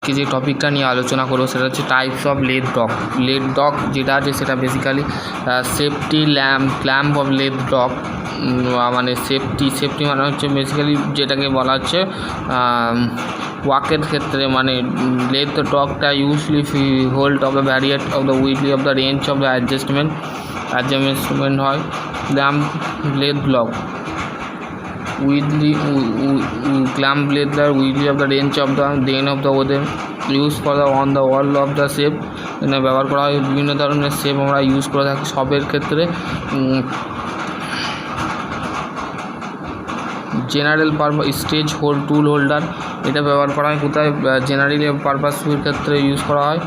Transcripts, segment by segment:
আজকে যে টপিকটা নিয়ে আলোচনা করবো সেটা হচ্ছে types of lathe dog. Lathe dog যেটা আছে সেটা basically safety clamp of lathe dog, মানে সেফটি মানে হচ্ছে বেসিক্যালি যেটাকে বলা হচ্ছে ওয়াকের ক্ষেত্রে, মানে লেদ ডগটা usually hold of the variety of the widely of the range of the adjustment হয় clamp lathe dog clamp leather widely of the range of the den of the ওদের use for the on the wall of the shape, এখানে ব্যবহার করা হয় বিভিন্ন ধরনের shape আমরা use করে থাকি সবের ক্ষেত্রে। জেনারেল পারপাস স্টেজ টুল হোল্ডার, এটা ব্যবহার করা হয় কোথায়? জেনারেল পারপাসের ক্ষেত্রে ইউজ করা হয়।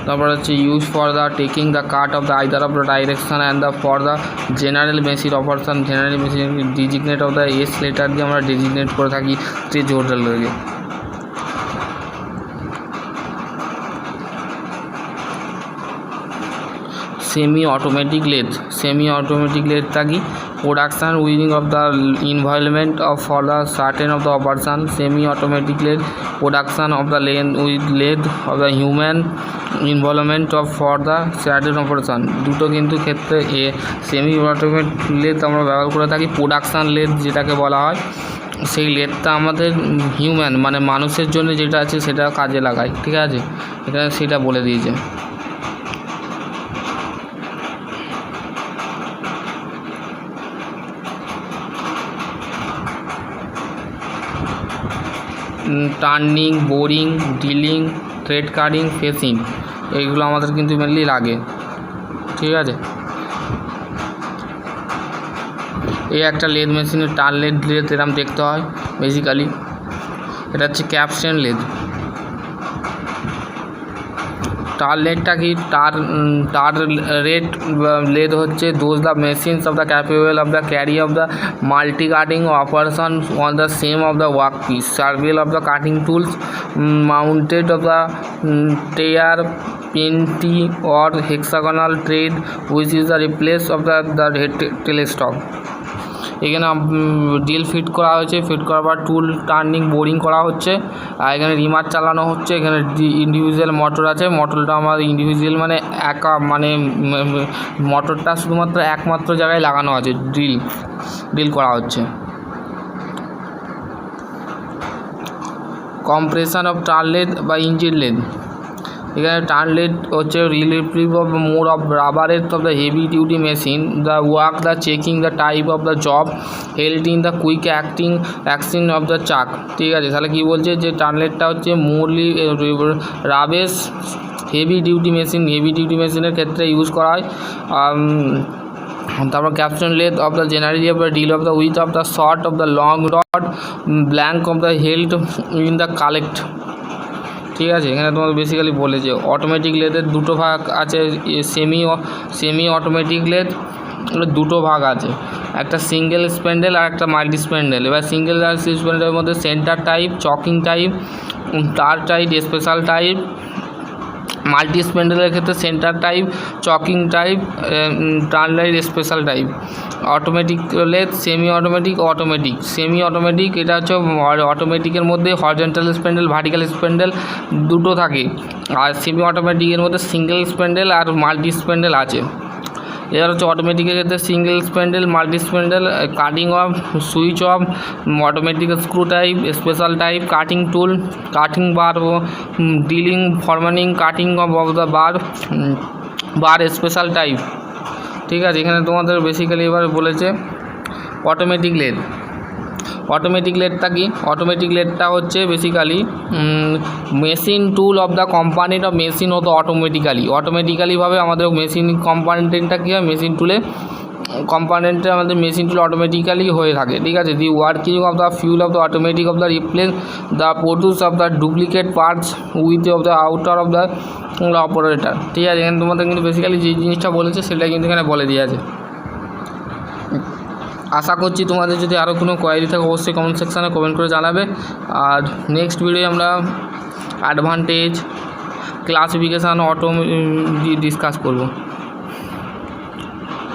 তারপর হচ্ছে use for the taking the cut of the either of the direction and the for the general machine operation. General machine designate of the S letter দিয়ে আমরা ডিজিগনেট করে থাকি স্টেজ হোল্ডারকে। সেমি অটোমেটিক লেদটা কি? Production within of the involvement of for the certain of the operation. Semi automatic lathe production of the lathe of the human involvement of for the certain operation. দুটো কিন্তু ক্ষেত্রে semi automatic lathe আমরা ব্যবহার করে থাকি। Production lathe যেটাকে বলা হয় সেই লেদটা আমাদের হিউম্যান মানে মানুষের জন্য যেটা আছে সেটা কাজে লাগায়, ঠিক আছে, এখানে সেটা বলে দিয়েছে। Turning, boring, drilling, thread cutting, facing, এইগুলো আমাদের কিন্তু মেনলি লাগে, ঠিক আছে। এই একটা লেদ মেশিনের টার্ন লেদ এরকম দেখতে হয় বেসিক্যালি। এটা হচ্ছে ক্যাপস্টেন লেদ। টার লেদটা কি? Turret lathe is those the machines of the capable of the carry of the multi cutting operation on the same of the work piece. Several of the cutting tools mounted of the tare penta or hexagonal tread which is the replace of the tailstock. এখানে drill fit করা হয়েছে, fit করার পর টুল turning boring করা হচ্ছে, আর এখানে রিমার চালানো হচ্ছে। এখানে ইন্ডিভিজুয়াল মোটর আছে, মোটরটা আমার ইন্ডিভিজুয়াল মানে একা, মানে মোটরটা শুধুমাত্র একমাত্র জায়গায় লাগানো আছে, ড্রিল করা হচ্ছে। কম্প্রেশন অফ টার্ন লেদ বা ইঞ্জিন লেদ। এখানে টার্ন লেদ হচ্ছে রিলেটিভ অফ মোর অফ রাবারের of the heavy duty machine the work the checking the type of the job held in the quick action of the চাক, ঠিক আছে। তাহলে কী বলছে যে টার্ন লেদটা হচ্ছে মোরলি রাবেস হেভি ডিউটি মেশিনের ক্ষেত্রে ইউজ করা হয়। তারপর capstan lathe of the generally of the deal of the with of the short of the long rod blank of the held in the collet, ঠিক আছে। এখানে তোমাদের বেসিক্যালি বলেছে অটোমেটিক লেদের দুটো ভাগ আছে, সেমি অটোমেটিক লেদ দুটো ভাগ আছে, একটা সিঙ্গেল স্প্যান্ডেল আর একটা মাল্টি স্প্যান্ডেল। এবার সিঙ্গেল আর স্প্যান্ডেলের মধ্যে centre type, chucking type, turret type, special type. Multi স্প্যান্ডেলের ক্ষেত্রে centre type, chucking type, turn light, special type. Automatic lathe semi automatic এটা হচ্ছে অটোমেটিকের মধ্যে হরিজন্টাল স্প্যান্ডেল, ভার্টিক্যাল স্প্যান্ডেল দুটো থাকে, আর সেমি অটোমেটিকের মধ্যে সিঙ্গেল স্প্যান্ডেল আর মাল্টি স্প্যান্ডেল আছে। এবার হচ্ছে অটোমেটিকের ক্ষেত্রে single spindle, multi spindle, cutting off, switch off, automatic screw type, special type, cutting tool, cutting bar, drilling, forming, cutting off the bar, special type, ঠিক আছে। এখানে তোমাদের বেসিক্যালি এবার বলেছে অটোমেটিক লেদটা কি? অটোমেটিক লেদটা হচ্ছে basically machine tool of the component of machine হতো অটোমেটিক্যালিভাবে আমাদের মেশিন কম্পোনেন্টটা কী হয়, মেশিন টুলে কম্পোনেন্টে আমাদের মেশিন টুল অটোমেটিক্যালি হয়ে থাকে, ঠিক আছে। The working of the fuel of the automatic of the replace the produce of the duplicate parts with of the outer of the operator, ঠিক আছে। এখানে তোমাদের কিন্তু বেসিক্যালি যে জিনিসটা বলেছে সেটা কিন্তু এখানে বলে দিয়ে আছে। আশা করছি তোমাদের যদি আরও কোনো কোয়ারি থাকে অবশ্যই কমেন্ট সেকশানে কমেন্ট করে জানাবে। আর নেক্সট ভিডিও আমরা অ্যাডভান্টেজ, ক্লাসিফিকেশান, অটো ডিসকাস করব।